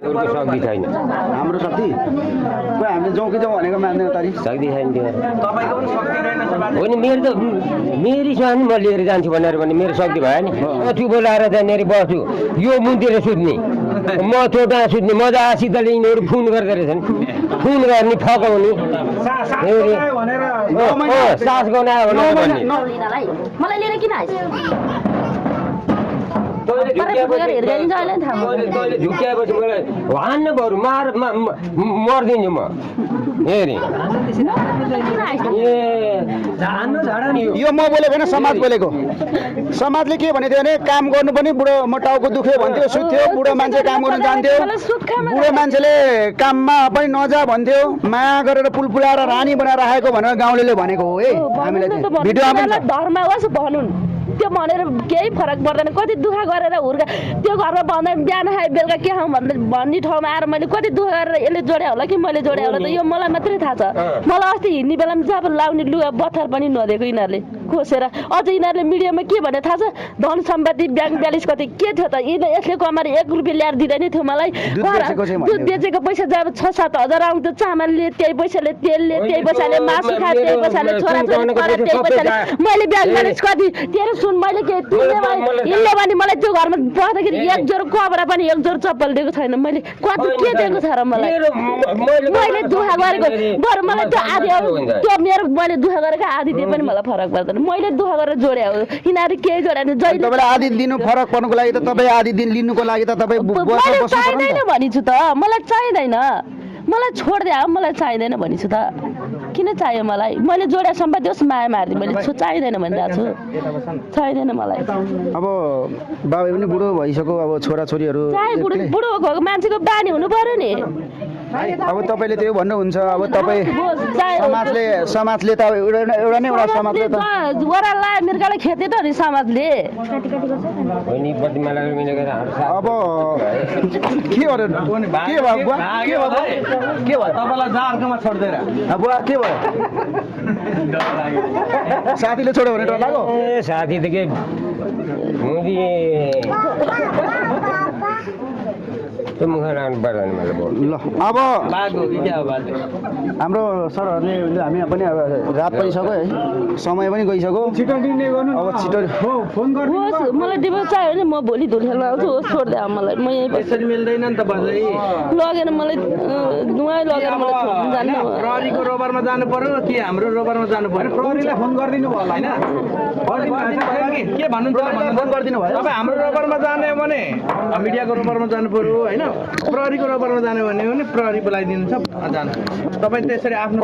सक्ति छैन हाम्रो शक्ति खोइ हामीले जाउँ कि जाउँ भनेको मान्दैन तरी सक्ति छैन त्यो होइन मेरो त मेरी छ नि म लिएर जान्छु भनेर भने मेरो शक्ति भयो नि चुप लाएर त्यहाँनिर बस्छु यो मुन्तिर सुत्ने म चोटा सुत्ने मजासितले यिनीहरू फोन गर्दो रहेछन् फोन गर्ने फकाउने सास गनायो भने मलाई लिएर किन झुक्याएपछि मलाई हान्न बरु मर्दिन्छु म हेरे यो म बोलेको होइन समाज बोलेको समाजले के भनेको थियो भने काम गर्नु पनि बुढो म टाउको दुख्यो भन्थ्यो सुत्थ्यो बुढो मान्छे काम गर्नु जान्थ्यो बुढो मान्छेले काममा पनि नजा भन्थ्यो माया गरेर पुलपुलाएर रानी बनाएर राखेको भनेर गाउँले भनेको हो है हामीलाई भिडियोमा धर्म होस् भनुन् त्यो भनेर केही फरक पर्दैन कति दुःख गरेर हुर्का त्यो घरमा भन्दा बिहान खाए बेलुका के खाउँ भन्ने ठाउँमा आएर मैले कति दुःख गरेर यसले जोड्या होला कि मैले जोड्या होला त यो मलाई मात्रै थाहा छ मलाई अस्ति हिँड्ने बेलामा जब लाउने लुगा बथर पनि नदिएको यिनीहरूले खोसेर अझ यिनीहरूले मिडियामा के भने थाहा छ धन सम्पत्ति ब्याङ्क ब्यालेन्स कति के थियो त यसले कमाएर 1 रुपियाँ ल्याएर दिँदैन थियो मलाई दुध बेचेको पैसा जब 6-7 हजार आउँथ्यो चामलले त्यही पैसाले तेलले त्यही पैसाले मासु खाए त्यही पैसाले छोराछोरी पढाए त्यही पैसाले मैले ब्याङ्क ब्यालेन्स कति तेरो सुन मैले के हिँड्ने भने मलाई त्यो घरमा बस्दाखेरि 1 जोर कपडा पनि 1 जोर चप्पल दिएको छैन मैले कति के दिएको छ र मलाई मैले दुःख गरेको बरु मलाई त्यो आधी त्यो मेरो मैले दुःख गरेको आधी दिए पनि मलाई फरक पर्दैन मैले दुःख गरेर जोड्या हो यिनीहरू केही जोड्या जहिले तपाईँले आधी दिनु फरक पर्नुको लागि त तपाईँ आधी दिन लिनुको लागि त तपाईँ चाहिँदैन भनिछु त मलाई चाहिँदैन मलाई छोडिदिए मलाई चाहिँदैन भनिछु त किन चाहियो मलाई मैले जोड्या सम्पत्ति होस् माया मारिदिएँ मैले चाहिँदैन भनिरहेको छु चाहिँदैन मलाई अब बाबा पनि बुढो भइसक्यो अब छोराछोरीहरू बुढो भएको मान्छेको बानी हुनु पर्यो नि अब तपाईँले त्यो भन्नुहुन्छ अब तपाईँ समाजले त एउटा नै एउटा समाजले त ओराला मिर्गालाई खेते त नि समाजले अब के गर्यो के भयो तपाईँलाई जार्कोमा छोड्दैन अब के भयो साथीले छोड्यो भने डर लाग्यो साथी त के ल अब हाम्रो सरहरूले हामी पनि अब रात परिसक्यो है समय पनि गइसक्यो छिटो दिने गर्नु अब छिटो फोन गर्नु मलाई दिबो चाहियो भने म भोलि धुलेमा आउँछु छोड्दै मलाई म यसरी मिल्दैन नि त बजै लगेर मलाई दुवै लगेर मलाई छोड्नु जानु प्रहरीको रोबरमा जानु पर्यो कि हाम्रो रोबरमा जानु पर्यो प्रहरीलाई फोन गरिदिनु भयो होला हैन के भन्नुहुन्छ फोन गरिदिनु भयो तपाईँ हाम्रो रोबरमा जाने हो भने मिडियाको रोबरमा जानु पर्यो हैन प्रहरीको रोबरमा जाने भने प्रहरी बोलाइदिनु छ जानु तपाईँ त्यसरी आफ्नो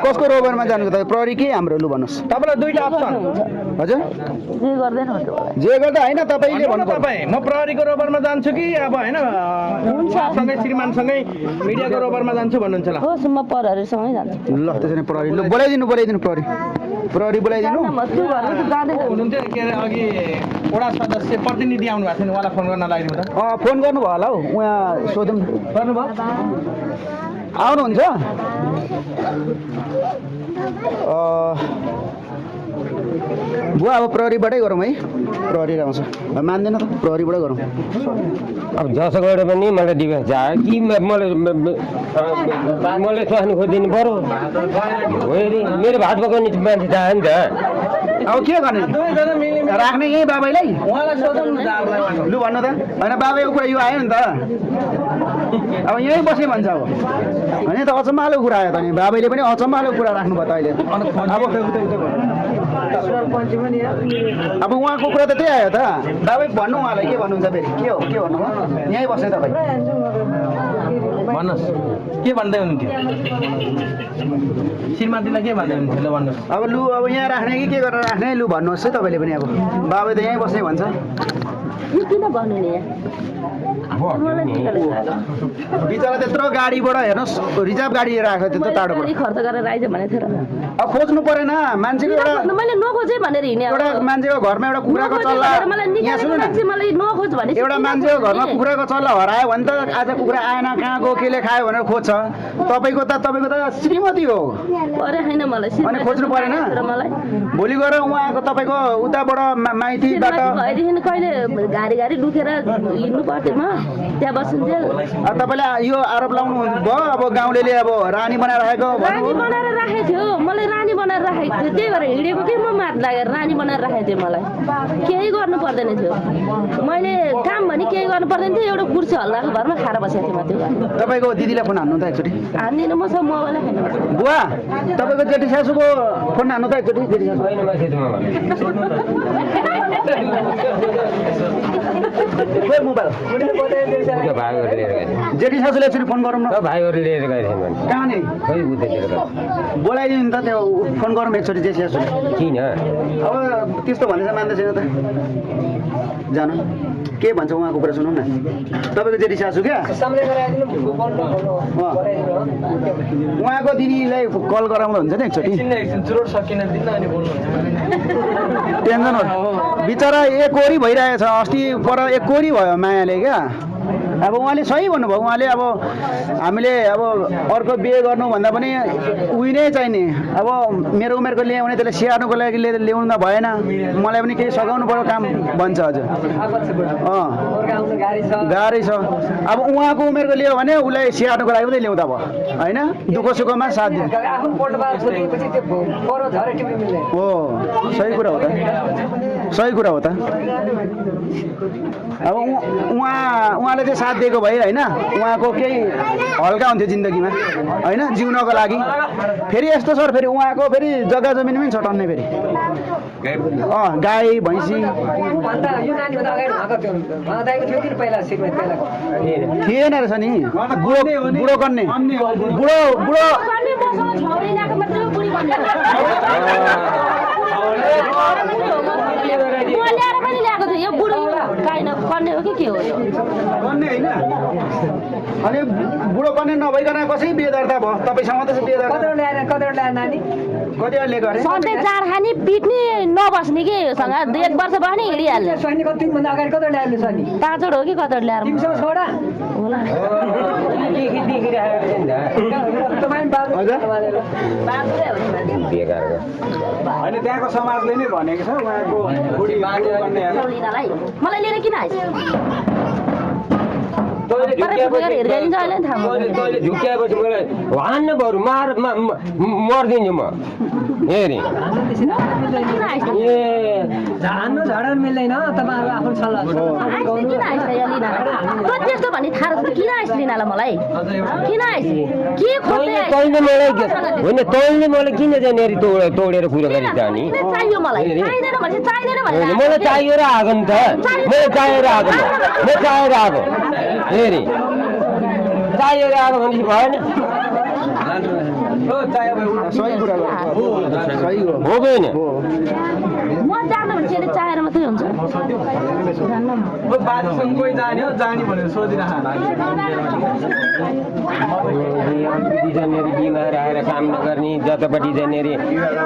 कसको रोबरमा जानु त प्रहरी के हाम्रो लु भन्नुहोस् तपाईँलाई दुईटा अप्सन हजुर जे गर्दैन जे गर्दा हैन तपाईले भन्नु तपाईँ म प्रहरीको रोबरमा जान्छु कि अब हैन सँगै श्रीमानसँगै मिडियाको रोबरमा जान्छु भन्नुहुन्छ ल होस् म प्रहरीसँगै जान्छु ल त्यसैले प्रहरी ल बोलाइदिनु प्रहरी बोलाइदिनु हुनुहुन्थ्यो के अरे अघि वडा सदस्य प्रतिनिधि आउनु भएको थियो उहाँलाई फोन गर्न लगाइदिनु त फोन गर्नु भयो होला हौ उहाँ सोधौँ गर्नुभयो आउनुहुन्छ बुवा अब प्रहरीबाटै गरौँ है प्रहरी आउँछ मान्दैन त प्रहरीबाटै गरौँ अब जसो गरे पनि मलाई दिवस जायो कि मलाई स्वास्नु खोजिदिनु पर्यो मेरो भात पकाउने मान्छे चाहियो नि त अब के गर्ने राख्ने यहीँ बाबालाई लु भन्नु त होइन बाबाको कुरा यो आयो नि त अब यहीँ बसेँ भन्छ अब होइन त अचम्मालो कुरा आयो त नि बाबाले पनि अचम्मालो कुरा राख्नुभयो त अहिले अब उहाँको कुरा त त्यही आयो त बाबा भन्नु उहाँलाई के भन्नुहुन्छ फेरि के भन्नु यहीँ बस्ने तपाईँ भन्नुहोस् के भन्दै हुनुहुन्थ्यो श्रीमतीलाई के भन्दै हुनुहुन्थ्यो ल भन्नुहोस् अब लु अब यहाँ राख्ने कि के गरेर राख्ने लु भन्नुहोस् है तपाईँले पनि अब बाबा त यहीँ बस्ने भन्छ किन भन्नु नि बिचरा त्यत्रो गाडीबाट हेर्नुहोस् रिजर्भ गाडी राखेको त्यत्रो टाढोबाट खर्च गरेर आइज भनेको थियो र अब खोज्नु परेन मान्छेको एउटा मैले नखोजे भनेर हिँडे एउटा मान्छेको घरमा एउटा कुखुराको चल्ला यहाँ सुन्नु न मलाई नखोज भने एउटा मान्छेको घरमा कुखुराको चल्ला हरायो भने त आज कुखुरा आएन कहाँ गयो केले खायो भनेर खोज्छ तपाईँको त श्रीमती हो अरे हैन मलाई अनि खोज्नु परेन भोलि गएर उहाँको तपाईँको उताबाट माइतीबाट भएदेखि कहिले गाडी लुकेर हिँड्नु बस्तीमा त्यहाँ बस्छुन्थ्यो तपाईँले यो आरोप लाउनु भयो अब गाउँलेले अब रानी बनाएर राखेको रानी बनाएर राखेको थियो मलाई रानी बनाएर राखेको थियो त्यही भएर हिँडेको कि म मात लागेर रानी बनाएर राखेको थियो मलाई केही गर्नु पर्दैन थियो मैले काम भने केही गर्नु पर्दैन थियो एउटा कुर्सी हल्लाको घरमा खाएर बसेको थिएँ म त्यो तपाईँको दिदीलाई फोन हान्नु त एकचोटि हान्दिनँ म सब मोबाइल खानु बुवा तपाईँको जेठी सासूको फोन हान्नु त एकचोटि जेठी सासू मोबाइल जेठी सासूले एकचोटि फोन गरौँ न भाइहरू लिएर गएको थिएँ भने कहाँ नि खै उतैतिर गएको बोलाइदिनु नि त त्यो फोन गरौँ एकचोटि जेठी सासूले किन अब त्यस्तो भन्दैछ मान्दै छैन त जानु के भन्छ उहाँको कुरा सुनौँ न तपाईँको जेठी सासू क्या उहाँको दिदीलाई कल गराउँदा हुन्छ नि एकचोटि टेन्सन हो बिचरा एकहोरी भइरहेछ अस्ति पर एकहोरी भयो मायाले क्या अब उहाँले सही भन्नुभयो उहाँले अब हामीले अब अर्को बिहे गर्नुभन्दा पनि उही नै चाहिने अब मेरो उमेरको ल्यायो भने त्यसलाई स्याहार्नुको लागि ल्याउनु त भएन मलाई पनि केही सघाउनु पर्यो काम भन्छ हजुर गाह्रै छ अब उहाँको उमेरको लियो भने उसलाई स्याहार्नुको लागि पनि ल्याउँदा भयो होइन दुःख सुखमा साथ दिनु हो सही कुरा हो त सही कुरा हो त अब उहाँले चाहिँ साथ दिएको भए होइन उहाँको केही हल्का हुन्थ्यो जिन्दगीमा होइन जिउनको लागि फेरि यस्तो सर फेरि उहाँको फेरि जग्गा जमिन पनि छ टन्ने फेरि गाई भैँसी थिएन रहेछ नि बुढो कन्ने बुढो बुढो ल्याएर पनि ल्याएको थियो यो बुढो काइन कन्ने हो कि के हो कन्ने होइन अनि बुढो कन्ने नभइकन कसै बिहे दर्ता भयो तपाईँसँग त बिहे दर्ता कतिवटा लिएको अरे सधैँ चार खाने पिट्ने नबस्ने कि योसँग 1 वर्ष भयो नि हिँडिहाल्ने 5 हो कि कति ल्याएर होला होइन त्यहाँको समाजले नै भनेको छ उहाँको मलाई लिएर किन आइस तैँले झुक्क्याएपछि मलाई हान्न बरु मर्दिन्छु म हेरी झाडन मिल्दैन तपाईँहरू आफ्नो सल्लाह त्यस्तो भन्ने थाहा किन आइस लिनालाई मलाई किन आइस के तैँले मलाई होइन तैँले मलाई किन जानेरी तोडेर कुरो गरी जाने चाहियो मलाई चाहिँदैन भने चाहिँदैन भने मलाई चाहिएर आएको नि त मैले चाहिएर आएको म चाहिएर आएको हेरी चाहिएर आएको भनेपछि भएन सही कुरा सही हो गएन म जान्नु भने चाहिँ चाहेर मात्रै हुन्छ बिमार आएर काम नगर्ने जतापट्टि जाने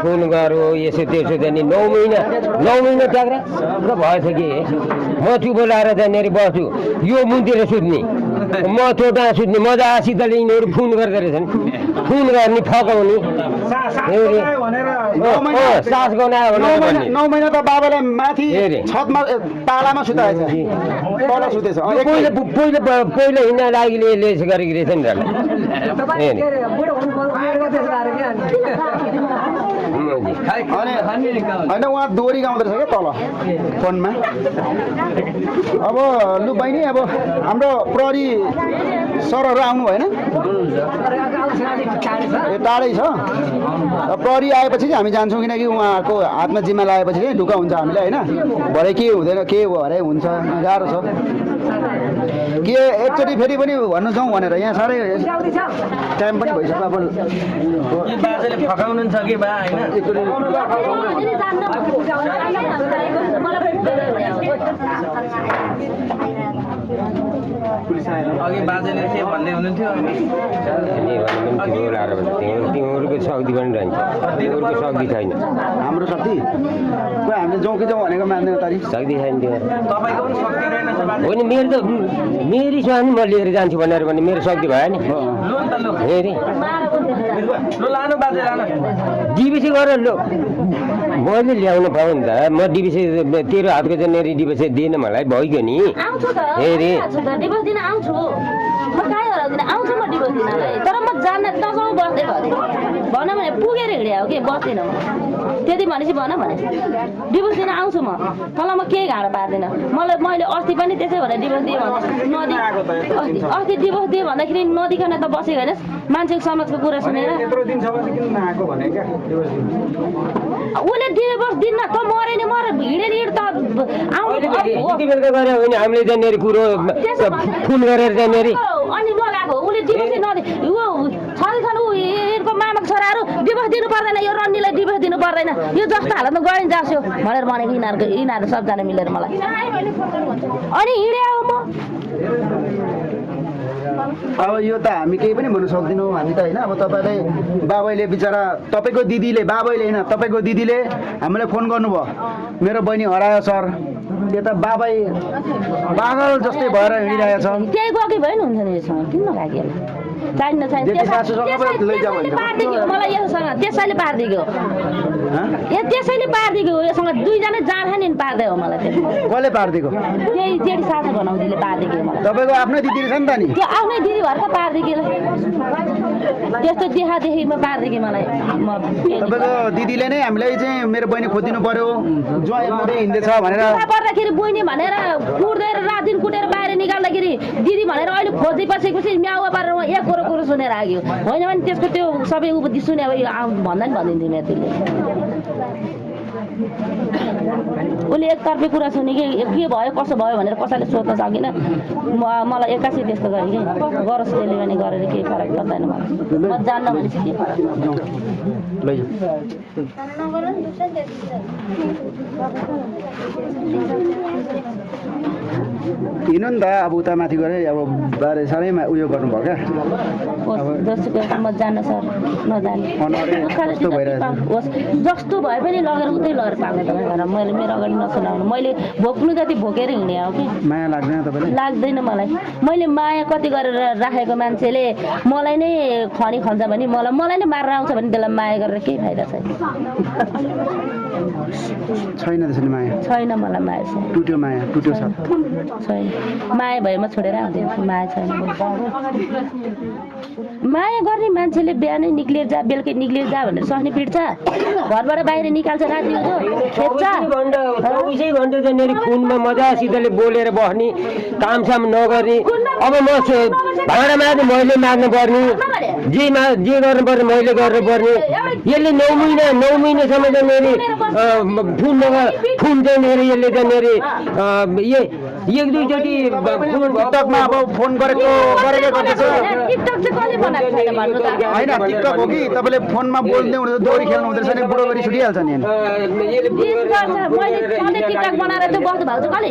फोन गरो यसो त्यसो जाने 9 महिना टाग्रा भएछ कि म चुप लाएर जाने बस्छु यो मुन्तिर सुत्ने म चोटा सुत्ने मजासित यिनीहरू फोन गर्दो रहेछन् फोन गर्ने फकाउने सास गनायो 9 महिना त बाबाले माथि छतमा तालामा सुताएछ तल सुतेछ पहिला हिँड्न लागि लेस गरेको रहेछ नि होइन उहाँ दोहोरी गाउँदो रहेछ क्या तल फोनमा अब लु बहिनी अब हाम्रो प्रहरी सरहरू आउनु भएन टाढै छ प्रहरी आएपछि चाहिँ हामी जान्छौँ किनकि उहाँको हातमा जिम्मा लागेपछि चाहिँ ढुक्क हुन्छ हामीले होइन भरे के हुँदैन के भरे हुन्छ गाह्रो छ के एकचोटि फेरि पनि भन्नु जाउँ भनेर यहाँ साह्रै टाइम पनि भइसक्यो अब फकाउनु छ कि बा होइन अघि बाजेले के भन्दै हुनुहुन्थ्यो तिमीहरूको शक्ति पनि रहन्छ तिमीहरूको शक्ति छैन हाम्रो शक्ति खोइ हामीले जाउँ कि जाउँ भनेको मान्दैन तारी शक्ति छैन त्यो तपाईँको पनि शक्ति रहेनछ बाजे होइन मेरो त मेरी स्वामी म लिएर जान्छु भनेर भने मेरो शक्ति भयो नि लो नि त लो हेरी लो लानु बाजे लानु डिबिसी गरेर लो मैले ल्याउन पाऊँ नि त म डिबिसी तेरो हातको चाहिँ डिबिसी दिएन मलाई भइगयो नि आउँछु त हेरी आउँछु त दिवस दिन आउँछु म कहीँ हराउँदिनँ आउँछु म दिवस दिनलाई तर म जान्न नजाउँ बस्दै भएँ भन भने पुगेर हिँड्या हो कि बस्दिनँ म त्यति भनेपछि भन भने दिवस दिन आउँछु म मलाई म केही घाँडो पार्दिनँ मैले अस्ति पनि त्यसै भने दिवस दिएँ भन्दा अस्ति दिवस दिएँ भन्दाखेरि नदिकन त बसेको होइन मान्छेको समाजको कुरा सुनेर उसले दिवस दिन्न त मरे नि मर हिँडेर हिँड त यति बेलुका गरे होइन हामीले त्यहाँनिर कुरो फुल गरेर त्यहाँनिर अनि लगाएको उसले दिवस नदि ऊ छन् उनीहरूको मामाको छोराहरू दिवस दिनु पर्दैन यो रन्नीलाई दिवस दिनु पर्दैन यो जस्तो हालतमा गइन् जान्छु भनेर भनेको यिनीहरू सबजना मिलेर मलाई अनि हिँडे हो म अब यो त हामी केही पनि भन्नु सक्दैनौँ हामी त होइन अब तपाईँले बाबैले बिचरा तपाईँको दिदीले बाबैले होइन तपाईँको दिदीले हामीलाई फोन गर्नुभयो मेरो बहिनी हरायो सर यता बाबै पागल जस्तै भएर हिँडिरहेछ त्यही गएकै भयो नि हुन्छ नि योसँग किन लाग्यो चाहिन्न मलाई योसँग त्यसैले पारिदिएको त्यसैले पारिदिएको योसँग दुईजना जाँदा नि पार्दै हो मलाई कसले पारिदिएको त्यही जेठी साथी भनाउँदिले पारिदिएको मलाई तपाईँको आफ्नै दिदी रहेछ नि त नि त्यो आफ्नै दिदी भएर त पारिदिएको त्यस्तो देखादेखिमा पारिदिएको मलाई तपाईँको दिदीले नै हामीलाई चाहिँ मेरो बहिनी खोजिदिनु पर्यो ज्वाइँ मात्रै हिँड्दैछ भनेर पर्दाखेरि बहिनी भनेर कुट्दै रात दिन कुटेर बाहिर निकाल्दाखेरि दिदी भनेर अहिले खोजी पसेपछि म्याउवा पारेर एक कुरो सुनेर आयो होइन भने त्यसको त्यो सबै उपति सुने अब भन्दा नि भनिदिन्थ्यो मेरो त्यसले उसले एकतर्फी कुरा सुने कि के भयो कसो भयो भनेर कसैले सोध्न सकिन मलाई एक्कासी त्यस्तो गरेँ कि गरोस् त्यसले पनि गरेर केही फरक पर्दैन मलाई म जान्न भनेपछि के फरक हिँड्नु नि त अब उता माथि गरे अब बारे साह्रै उयो गर्नुभयो क्या जस्तो म जान्न सर नजाने जस्तो भए पनि लगेर उतै लगेर पाल्ने तपाईँ मैले मेरो अगाडि नसुनाउनु मैले भोक्नु जति भोकेर हिँडेँ हो कि माया लाग्दैन तपाईँलाई लाग्दैन मलाई मैले माया कति गरेर राखेको मान्छेले मलाई नै खनी खन्छ भने मलाई नै मारेर आउँछ भने त्यसलाई माया गरेर केही फाइदा छैन छैन त्यसरी माया छैन मलाई माया छैन टुट्यो माया टुट्यो साथ छैन माया भएमा छोडेर आउँथेँ माया छैन माया गर्ने मान्छेले बिहानै निक्लिएर जा बेलुकै निक्लिएर जा भनेर सक्ने पिट्छ घरबाट बाहिर निकाल्छ राति हुँदो खेप्छ 24 घन्टा त्यहाँनिर फोनमा मजासितले बोलेर बस्ने कामसाम नगर्ने अब म भाँडा मार्ने मैले मार्नु पर्ने जे गर्नुपर्ने मैले गर्नुपर्ने यसले 9 महिनासम्म त्यहाँनिर फोन त्यहाँनिर यसले त्यहाँनिर एक दुईचोटि टिकटकमा अब फोन गरेको गर्दैछ होइन टिकटक हो कि तपाईँले फोनमा बोल्दै हुँदैछ दोहोरी खेल्नु हुँदैछ नि बुढो गरी छुटिहाल्छ नि टिकटक बनाएर त्यो बस्नु भएको छ कसले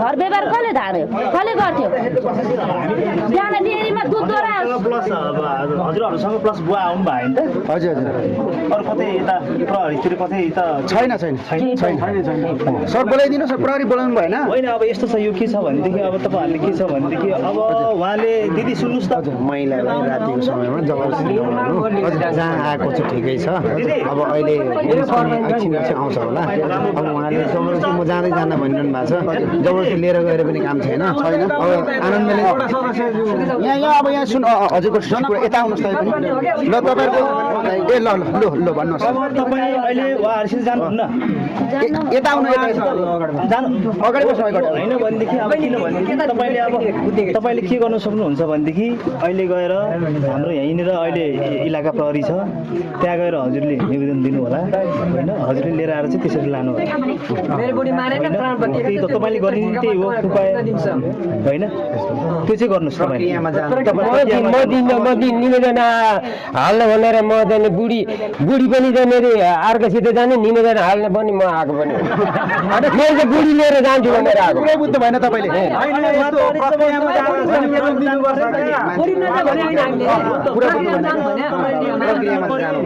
घर व्यवहार कसले धार्यो कसले गर्थ्यो बिहान डेरीमा दुध दोरा हजुरहरूसँग प्लस बुवा आउनु भयो नि त हजुर हजुर अरू कतै यता प्रहरीतिर कतै यता छैन सर बोलाइदिनु सर प्रहरी बोलाउनु भएन होइन अब यस्तो छ यो के छ भनेदेखि अब तपाईँहरूले के छ भनेदेखि अब उहाँले दिदी सुन्नुहोस् त महिलालाई रातिको समयमा जबरजस्ती जहाँ आएको चाहिँ ठिकै छ अब अहिले एकछिन आउँछ होला अब उहाँले जबरजस्ती म जाँदै जान भनिरहनु भएको छ जबरजस्ती लिएर गएर पनि काम छैन अब आनन्दले यहाँ अब यहाँ सुन हजुरको कुरा यता आउनुहोस् त पनि ल तपाईँहरूको ए ल भन्नुहोस् अब तपाईँ अहिले उहाँहरूसित जानुहुन्न यता आउनु जानु अगाडि बस्नु होइन भनेदेखि अब किन भनेदेखि तपाईँले के गर्नु सक्नुहुन्छ भनेदेखि अहिले गएर हाम्रो यहीँनिर अहिले इलाका प्रहरी छ त्यहाँ गएर हजुरले निवेदन दिनु होला होइन हजुरले लिएर आएर चाहिँ त्यसरी लानु होला तपाईँले गर्ने त्यही हो उपाय होइन त्यो चाहिँ गर्नुहोस् तपाईँले निवेदन हाल्न भनेर म जाने बुढी पनि जाने अर्कोसित जाने निवेदन हाल्न पनि म आएको पनि मेरो चाहिँ बुढी लिएर जान्छु भनेर आएको पुरै बुझ्नु भएन तपाईँले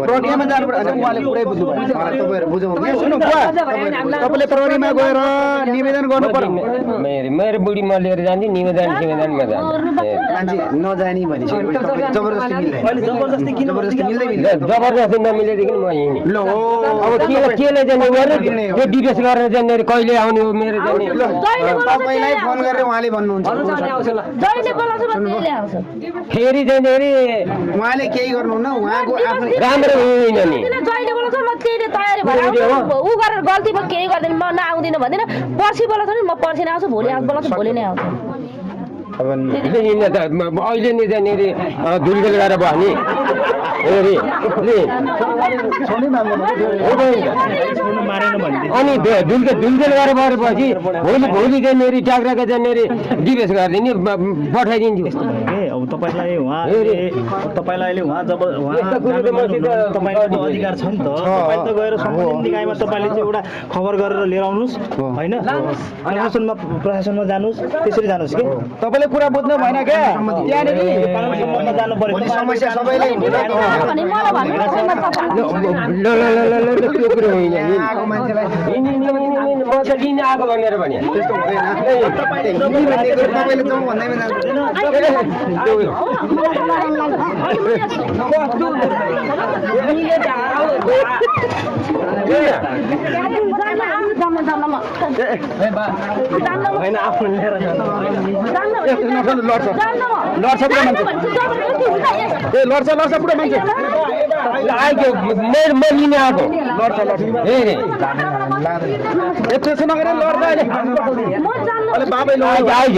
प्रक्रियामा जानु पर्छ उहाँले पुरै बुझ्नु भएन तपाईँहरू बुझाउनु सुन्नु तपाईँले प्रहरीमा गएर निवेदन गर्नु पर्यो मेरो बुढी म लिएर जान्छु निवेदनमा जान्छु मान्छे नजाने भनेपछि जबरजस्ती नमिलेदेखि म हिँडेँ ल अब केले जाने त्यो डिभेस गरेर जाने कहिले आउने हो मेरो जाने तपाईँलाई फोन गरेर उहाँले भन्नुहुन्छ फेरि जाने अरे उहाँले केही गर्नुहुन्न उहाँको आफ्नो राम्रो हुँदैन नि ऊ गरेर गल्तीमा केही गर्दैन म नआउँदिनँ भन्दिनँ पर्सि बोलाउँछ नि म पर्सि नै आउँछु भोलि आउँछु बोलाउँछु भोलि नै आउँछु अहिले नै जाने अरे धुलगेल गरेर भयो नि अनि धुलगेल गरेर भएपछि भोलि जाने अरे टाक्राको जाने अरे डिभेस गरिदिने पठाइदिन्छु अब तपाईँलाई अहिले उहाँ जब तपाईँको अधिकार छ नि त तपाईँ त गएर सम्बन्धित निकायमा तपाईँले चाहिँ एउटा खबर गरेर लिएर आउनुहोस् होइन प्रशासनमा जानुहोस् त्यसरी जानुहोस् कि तपाईँले कुरा बुझ्नु भएन क्या त्यहाँनिर जानु पर्यो समस्या सबैलाई ल त्यो कुरो होइन म त लिन आएको भनेर भने लड्छ पुरा मान्छे म लिन आएको एकछिन नगरेर लड्छ अहिले बाबै आइज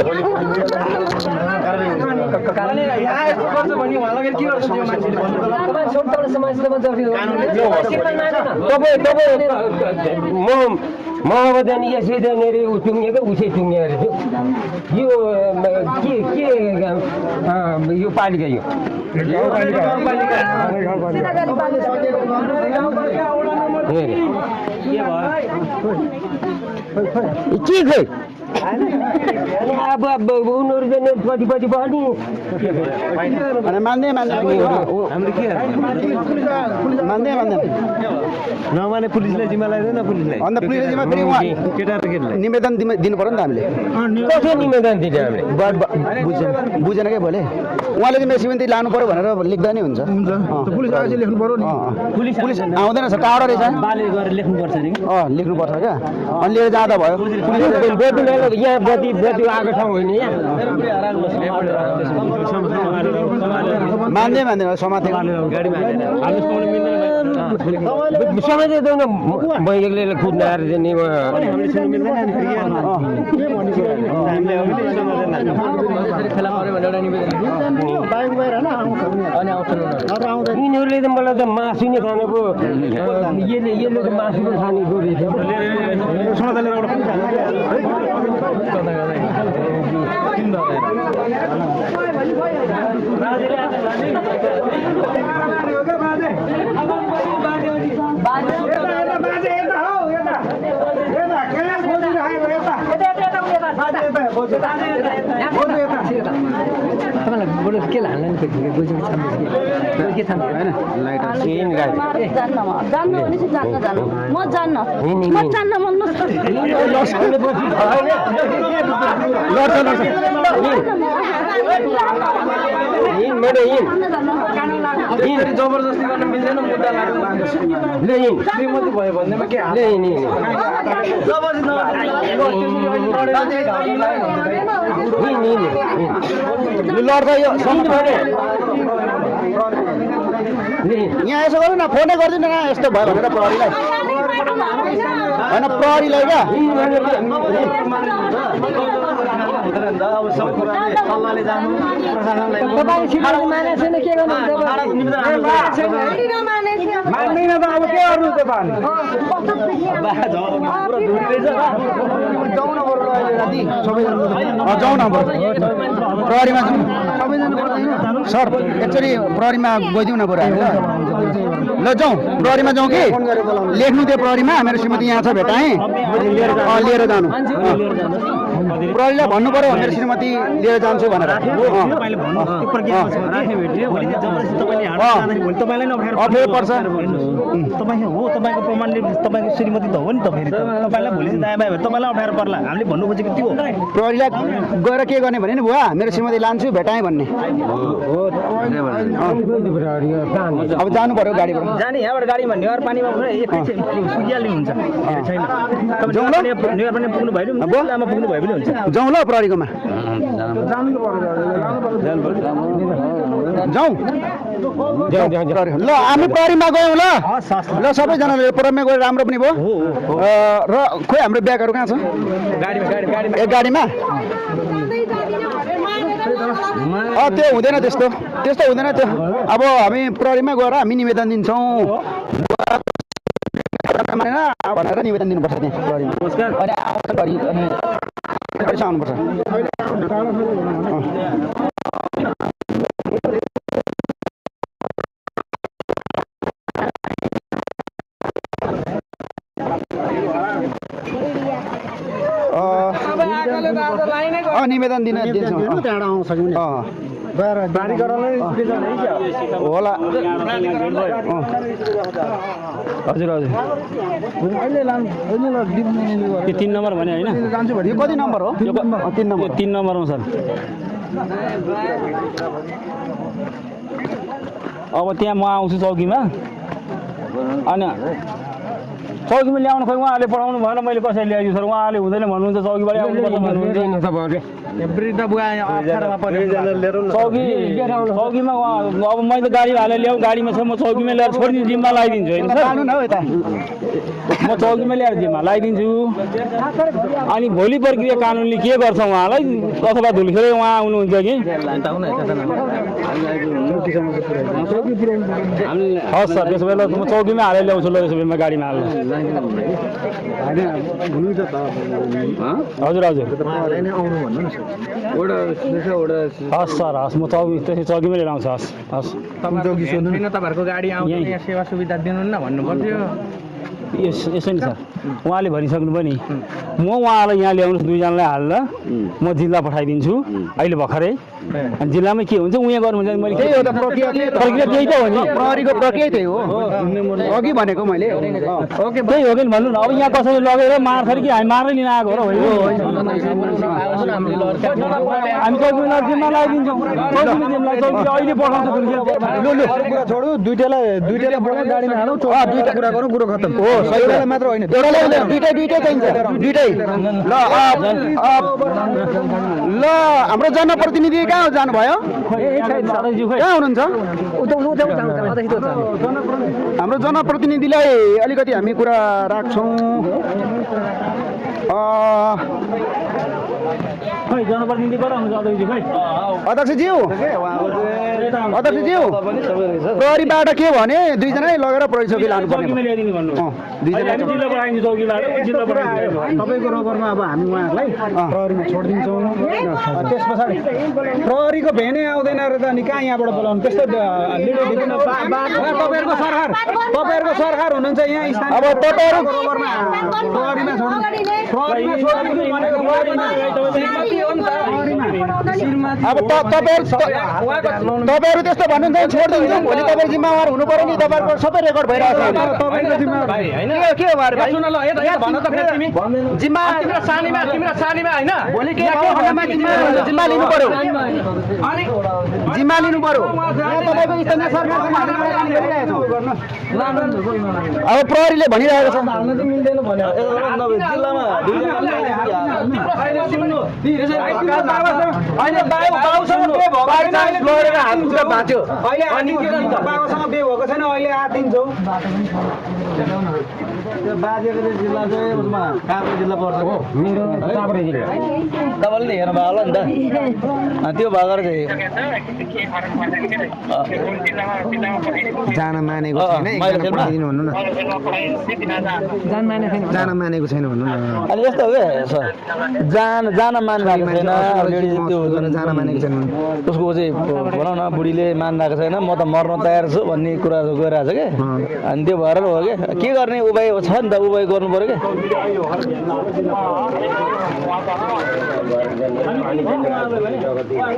म अब जाने यसै जाने ऊ टुङ्गेको उसै टुङ्गेको छु यो के यो पालिका यो के खै अब उनीहरू जाने पट्टि पनि मान्दै नमाने पुलिसलाई जिम्मा लाग्दैन पुलिसलाई अन्त पुलिसले जिम्मा फेरि निवेदन दिनु पर्यो नि त हामीले कसो निवेदन दिने हामीले बुझेन क्या भोलि उहाँले चाहिँ मेसिमेन्ती लानु पर्यो भनेर लेख्दा नै हुन्छ पुलिस आएपछि लेख्नु पर्यो नि पुलिस आउँदैन रहेछ टाढो रहेछ लेख्नुपर्छ नि लेख्नुपर्छ क्या अनि लिएर जाँदा भयो यहाँ बत्ती आएको ठाउँ होइन मान्दैन समाते समाते देऊ न म एक्लै कुद्न आएर जाने यिनीहरूले त मलाई त मासु नै खानेको यसले त मासु नै खानेको रहेछ के लाग्ने जबरजस्ती गर्न मिल्दैन मुद्दा श्रीमती भयो भन्दैमा के यहाँ यसो गर्नु न फोनै गरिदिनु न यस्तो भयो भनेर प्रहरीलाई होइन प्रहरीलाई क्या मान्दैन त अब के गर्नु त जाउँ न प्रहरीमा जाउँ सबैजना सर एकचोटि प्रहरीमा गइदिउँ न बरु हामी ल जाउँ प्रहरीमा जाउँ कि लेख्नु त्यो प्रहरीमा मेरो श्रीमती यहाँ छ भेटाएँ लिएर जानु प्रहरीलाई भन्नु पर्यो मेरो श्रीमती लिएर जान्छु भनेर अप्ठ्यारो पर्छ तपाईँको प्रमाणले तपाईँको श्रीमती त हो नि त फेरि तपाईँलाई भोलि दायाँ बायाँ तपाईँलाई अप्ठ्यारो पर्ला हामीले भन्नु खोजेको त्यो प्रहरीलाई गएर के गर्ने भने नि बुवा मेरो श्रीमती लान्छु भेटाएँ भन्ने अब जानु पर्यो गाडीबाट जाने यहाँबाट गाडीमा नेवार पानीमा पुगिहाल्नुहुन्छ छैन नेवार पानी पुग्नु भयो लामा पुग्नु भयो भने हुन्छ जाउँ ल प्रहरीकोमा जाउँ ल हामी प्रहरीमा गयौँ ल सबैजनाले प्रहरीमा गएर राम्रो पनि भयो र खोइ हाम्रो ब्यागहरू कहाँ छ गाडीमा त्यो हुँदैन त्यस्तो हुँदैन त्यो अब हामी प्रहरीमा गएर हामी निवेदन दिन्छौँ भनेर निवेदन दिनुपर्छ त्यहाँ प्रहरीमा आउनुपर्छ निवेदन दिन्छौँ होला हजुर हजुर यो 3 नम्बर भने होइन यो कति नम्बर हो 3 नम्बर 3 नम्बरमा सर अब त्यहाँ म आउँछु चौकीमा अनि चौकीमा ल्याउनु खोइ उहाँले पढाउनु भएन मैले कसरी ल्याइदिनु सर उहाँले हुँदैन भन्नुहुन्छ चौकीबाट आउनुपर्छ चौकीमा अब मैले गाडी हालेर ल्याउँ गाडीमा छ म चौकीमा ल्याएर छोडिदिन्छु जिम्मा लगाइदिन्छु होइन सर म चौकीमा ल्याएर जिम्मा लगाइदिन्छु अनि भोलि प्रक्रिया कानुनले के गर्छ उहाँलाई अथवा धुलखेलै उहाँ आउनुहुन्छ कि हस् सर त्यसो भए ल म चौकीमा हालेर ल्याउँछु ल त्यसो भए म गाडीमा हाल्नु हजुर हजुर हस् सर हस् म चौकीमै लिएर आउँछु हस् हस् तपाईँहरूको गाडी आउँछ यहाँ सेवा सुविधा दिनुहुन्न भन्नु पर्थ्यो यसो नि सर उहाँले भनिसक्नु पनि म उहाँलाई यहाँ ल्याउनु दुईजनालाई हाल्दा म जिल्ला पठाइदिन्छु अहिले भर्खरै अनि जिल्लामै के हुन्छ उहाँ गर्नुहुन्छ मैले त्यही हो त प्रक्रिया त्यही त हो नि प्रहरीको प्रक्रिया त्यही हो अघि भनेको मैले ओके त्यही हो कि भन्नु न अब यहाँ कसैले लगेर मार्छ कि हामी मार्दै लिन आएको हो र हामी चौकीमा जिम्मा लगाइदिन्छौँ अहिले पठाउँछ छोडु दुईटालाई गाडीमा हालौँ दुईटा कुरा गरौँ कुरो खत्तम हो सही बेला मात्र होइन दुईटै चाहिन्छ दुईटै ल हाम्रो जनप्रतिनिधि कहाँ जानुभयो कहाँ हुनुहुन्छ हाम्रो जनप्रतिनिधिलाई अलिकति हामी कुरा राख्छौँ अध्यक्षज्यू प्रहरीबाट के भने दुईजना लगेर प्रहरी चौकी लानुपर्ने तपाईँको रबरमा अब हामी उहाँहरूलाई प्रहरीमा छोडिदिन्छौँ त्यस पछाडि प्रहरीको भेनै आउँदैन र त अनि कहाँ यहाँबाट बोलाउनु त्यस्तो तपाईँहरूको सरकार हुनुहुन्छ यहाँ अब तपाईँहरू प्रहरीमा अब तपाईँहरू त्यस्तो भन्नुहुन्छ छोडिदिन्छौँ भोलि तपाईँ जिम्मेवार हुनु पर्यो नि तपाईँहरूको सबै रेकर्ड भइरहेको छ के हो जिम्मा भोलि जिम्मा लिनु पर्यो जिम्मा लिनु पर्यो तपाईँको स्थानीय सरकारसँग अब प्रहरीले भनिरहेको छ बाजेको जिल्ला चाहिँ उसमा काभ्रे जिल्ला पर्छ मेरो काभ्रे जिल्ला तपाईँले हेर्नु भयो होला नि त त्यो भएर चाहिँ जान मानेको छैन भन्नु न जान मानेको छैन भन्नु न अनि यस्तो हो क्या सर जान मानेको छैन लेडिज त्यो जान मानेको छैन उसको चाहिँ भनौँ न बुढीले मानिरहेको छैन म त मर्न तयार छु भन्ने कुरा गइरहेको छ क्या अनि त्यो भएर हो क्या के गर्ने उपाय छ नि त उपाय गर्नु पऱ्यो क्या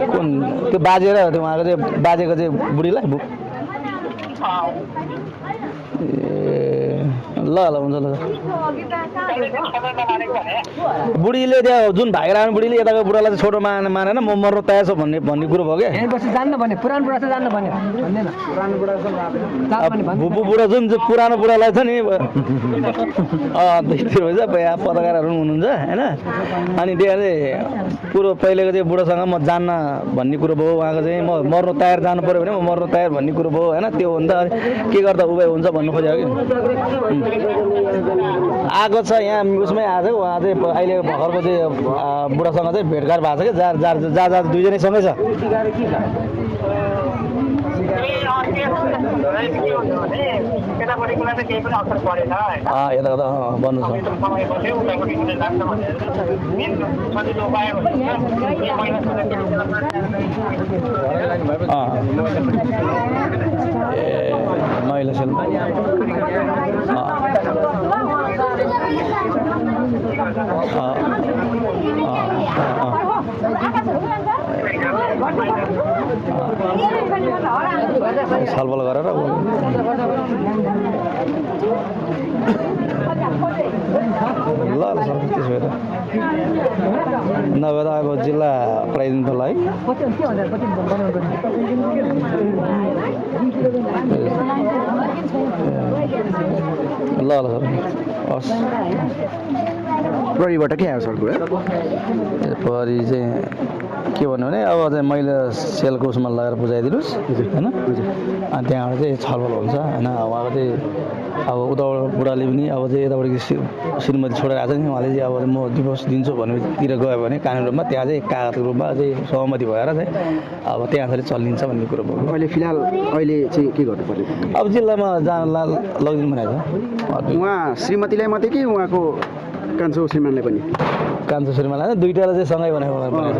कुन त्यो बाजेर त्यो उहाँको चाहिँ बाजेको चाहिँ बुढीलाई ल ल हुन्छ ल बुढीले त्यहाँ जुन भागेर आउने बुढीले यताको बुढालाई चाहिँ छोटो मानेन म मर्नु तयार छ भन्ने कुरो भयो क्या जान्न भने पुरानो बुढा चाहिँ जान्न भने भुपु बुढा जुन चाहिँ पुरानो बुढालाई छ नि त्यो भन्छ पत्रकारहरू हुनुहुन्छ होइन अनि त्यहाँ चाहिँ कुरो पहिलेको चाहिँ बुढासँग म जान्न भन्ने कुरो भयो उहाँको चाहिँ म मर्नु तयार जानु पऱ्यो भने म मर्नु तयार भन्ने कुरो भयो होइन त्यो भन्दा के गर्दा उपाय हुन्छ भन्नु खोजेको कि आएको छ यहाँ उसमै आएको छ उहाँ चाहिँ अहिले भर्खरको चाहिँ बुढासँग चाहिँ भेटघाट भएको छ कि जा दुईजनै सँगै छ यता त भन्नु छ ए महिला सेल छलफल गरेर ल सर त्यसो भए नभए त अब जिल्ला पठाइदिनु पर्ला है ल सर हस् प्रहरीबाट के आयो सर कुरा प्रहरी चाहिँ के भन्नु भने अब चाहिँ मैले सेलको उसमा लगेर बुझाइदिनुहोस् होइन अनि त्यहाँबाट चाहिँ छलफल हुन्छ होइन उहाँको चाहिँ अब उताबाट बुढाले पनि अब चाहिँ यताबाट श्रीमती छोडेर आएको छ नि उहाँले चाहिँ अब म डिभोर्स दिन्छु भन्नेतिर गयो भने कानुनी रूपमा त्यहाँ चाहिँ कागजको रूपमा चाहिँ सहमति भएर चाहिँ अब त्यहाँ चाहिँ चलिन्छ भन्ने कुरो भयो अहिले फिलहाल अहिले चाहिँ के गर्नुपर्ने अब जिल्लामा जान लगिदिनु भनेको छ उहाँ श्रीमतीलाई मात्रै कि उहाँको कान्छो श्रीमानलाई पनि कान्छो श्रीमानलाई दुईवटालाई चाहिँ सँगै भनेको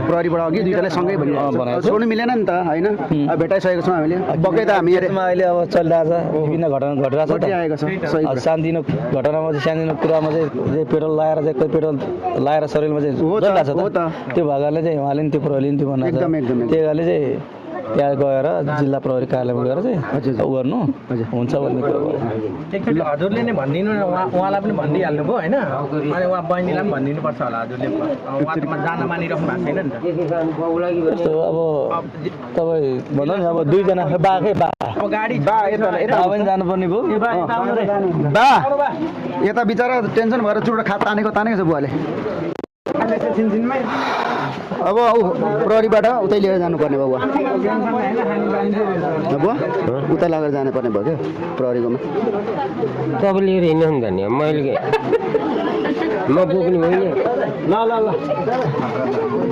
प्रहरीबाट अघि दुईवटालाई सँगै भने छोड्नु मिलेन नि त होइन भेटाइसकेको छौँ हामीले पक्कै त हामी अहिले अब चलिरहेको छ विभिन्न घटना घटिरहेको छ सानोतिनो घटनामा चाहिँ सानोतिनो कुरामा चाहिँ पेट्रोल लगाएर चाहिँ कोही पेट्रोल लगाएर शरीरमा चाहिँ जलिरहेको छ त्यो भएकाले चाहिँ उहाँले नि त्यो प्रहरीले नि त्यो बनाएको छ त्यही कारणले चाहिँ त्यहाँ गएर जिल्ला प्रहरी कार्यालयमा गएर चाहिँ उ गर्नु हुन्छ भन्ने कुरो भयो एकचोटि हजुरले नै भनिदिनु न उहाँलाई पनि भनिदिइहाल्नु भयो होइन अनि उहाँ बहिनीलाई पनि भनिदिनु पर्छ होला हजुरले उहाँमा जान मानिराख्नु भएको छैन नि त यस्तो अब तपाईँ भन्नु नि अब दुईजना बाकै बा गाडी पनि जानुपर्ने भयो बा यता बिचरा टेन्सन भएर चुरो खात तानेको छ बुवाले अब प्रहरीबाट उतै लिएर जानुपर्ने भयो बुवा उता लगेर जानुपर्ने भयो क्या प्रहरीकोमा तपाईँ लिएर हिँड्नु नि त नि मैले म बोक्ने होइन ल ल ल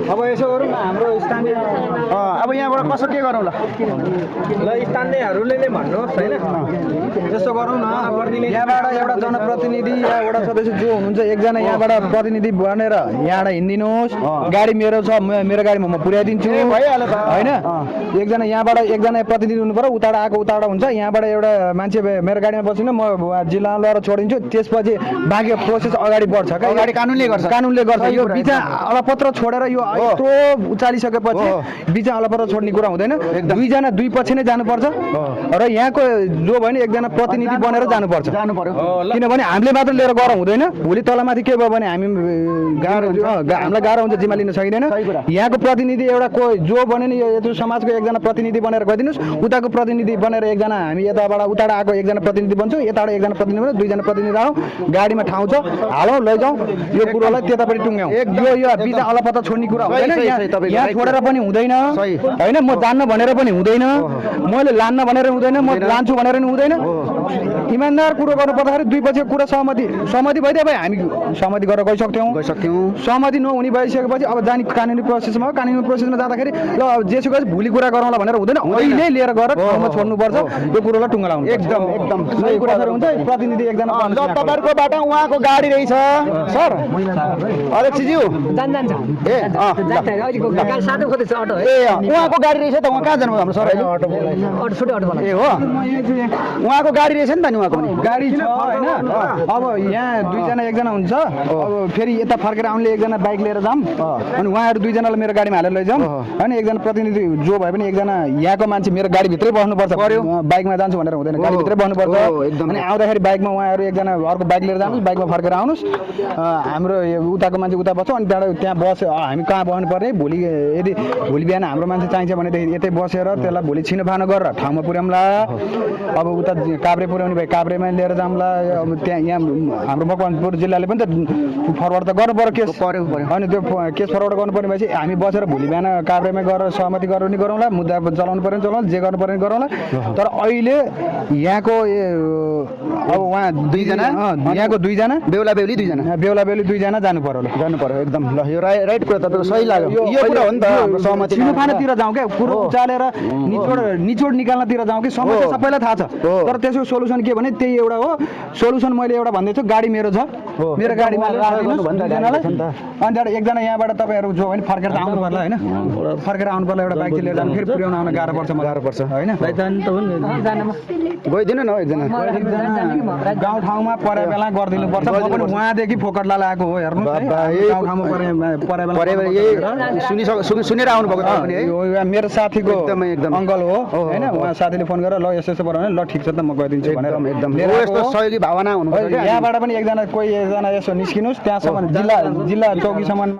अब यसो गरौँ न हाम्रो स्थानीय अब यहाँबाट कसो के गरौँ ल स्थानीयहरूले नै भन्नुहोस् होइन यसो गरौँ न यहाँबाट एउटा जनप्रतिनिधि या वडा सदस्य जो हुनुहुन्छ एकजना यहाँबाट प्रतिनिधि बनेर यहाँबाट हिँडिदिनुहोस् गाडी मेरो छ मेरो गाडीमा म पुर्याइदिन्छु भइहाल्यो त होइन एकजना यहाँबाट एकजना प्रतिनिधि हुनु पर्यो उताबाट आएको उताबाट हुन्छ यहाँबाट एउटा मान्छे मेरो गाडीमा बसिनु म जिल्लामा लगेर छोडिदिन्छु त्यसपछि बाँकी प्रोसेस अगाडि बढ्छ अगाडि कानुनले गर्छ यो बिचा अलपत्र छोडेर यो यत्रो उचालिसकेपछि बिचा अलपत्र छोड्ने कुरा हुँदैन दुईजना दुई पक्ष नै जानुपर्छ र यहाँको जो भयो भने एकजना प्रतिनिधि बनेर जानु पर्यो किनभने हामीले मात्र लिएर गएर हुँदैन भोलि तलमाथि के भयो भने हामी हामीलाई गाह्रो हुन्छ जिम्मा लिन सकिँदैन यहाँको प्रतिनिधि एउटा कोही जो बन्यो नि यो समाजको एकजना प्रतिनिधि बनेर गइदिनुहोस् उताको प्रतिनिधि बनेर एकजना हामी यताबाट उताबाट आएको एकजना प्रतिनिधि बन्छौँ यताबाट एकजना प्रतिनिधि बन्छ दुईजना प्रतिनिधि आऊ गाडीमा ठाउँ छ हालौँ लैजाउँ यो कुरोलाई त्यतापट्टि टुङ्ग्याउँ यो बिचा अलपत्र छोड्ने कुरा हुँदैन यहाँ छोडेर पनि हुँदैन होइन म जान्न भनेर पनि हुँदैन मैले लान्न भनेर हुँदैन म लान्छु भनेर पनि हुँदैन इमान्दार कुरो गर्नु पर्दाखेरि दुई पक्षको कुरा सहमति भइदियो भाइ हामी सहमति गरेर गइसक्थ्यौँ सहमति नहुने भइसकेपछि अब जाने कानुनी प्रोसेसमा जाँदाखेरि ल अब जेसुकै भोलि कुरा गरौँला भनेर हुँदैन अहिले लिएर गएर ठाउँमा छोड्नुपर्छ यो कुरोलाई टुङ्गा लाउनु एकदम सही कुरा हुन्छ प्रतिनिधि एकजना तपाईँहरूको बाटो उहाँको गाडी रहेछ सर अध्यक्षज्यू जान्छ उहाँको गाडी रहेछ त उहाँ कहाँ जानुभयो हाम्रो सर ए हो उहाँको गाडी रहेछ नि त नि उहाँको पनि गाडी छ होइन अब यहाँ दुईजना एकजना हुन्छ अब फेरि यता फर्केर आउनेले एकजना बाइक लिएर जाऊँ अनि उहाँहरू दुईजनालाई मेरो गाडीमा हालेर लैजाउँ होइन एकजना प्रतिनिधि जो भए पनि एकजना यहाँको मान्छे मेरो गाडीभित्रै बस्नुपर्छ बाइकमा जान्छु भनेर हुँदैन गाडीभित्रै बस्नुपर्छ अनि आउँदाखेरि बाइकमा उहाँहरू एकजना अर्को बाइक लिएर जानुहोस् बाइकमा फर्केर आउनुहोस् हाम्रो उताको मान्छे उता बस्छ अनि त्यहाँबाट त्यहाँ बस हामी कहाँ बस्नुपर्ने भोलि यदि भोलि बिहान हाम्रो मान्छे चाहिन्छ भनेदेखि यतै बसेर त्यसलाई भोलि छिनोफानो गरेर ठाउँमा पुर्याउँला अब उता काभ्रे पुर्याउने भए काभ्रेमा लिएर जाउँला अब त्यहाँ यहाँ हाम्रो मकवानपुर जिल्लाले पनि त फरवर्ड त गर्नु पर्यो केस अनि त्यो केस फरवर्ड गर्नुपर्ने भएपछि हामी बसेर भोलि बिहान काभ्रेमा गएर सहमति गर्नु नि गरौँला मुद्दा चलाउनु पर्यो चलाउँ जे गर्नु पर्यो गरौँला तर अहिले यहाँको अब उहाँ यहाँको दुईजना बेहुला बेहुली दुईजना जानु पर्यो एकदम ल यो राइट कुरा तपाईँको सही लाग्यो यो कुरा हो नि त हाम्रो सहमति छिनोफानोतिर जाउँ क्या कुरो उचालेर निचोड निकाल्नतिर जाउँ कि समस्या सबैलाई थाहा छ तर त्यसको सोलुसन के भने त्यही एउटा हो सोलुसन मैले एउटा भन्दैछु गाडी मेरो छ मेरो गाडीमा अनि त्यहाँबाट एकजना यहाँबाट तपाईँहरू जो होइन फर्केर त आउनु पर्ला होइन फर्केर आउनु पर्ला एउटा बाइक लिएर जानु फेरि पुर्याउन आउन गाह्रो पर्छ होइन गइदिनु न एकजना गाउँ ठाउँमा परे बेला गरिदिनु पर्छ म पनि उहाँदेखि फोकटला लागेको हो हेर्नु गाउँ ठाउँमा सुनेर आउनु भएको तपाईँ पनि है मेरो साथीको एकदम अङ्कल हो होइन उहाँ साथीले फोन गरेर ल यसो पर्यो भने ल ठिक छ त म गरिदिन्छु भनेर एकदम यस्तो सहयोगी भावना हुनु यहाँबाट पनि एकजना यसो निस्किनुहोस् त्यहाँसम्म जिल्ला चौकीसम्म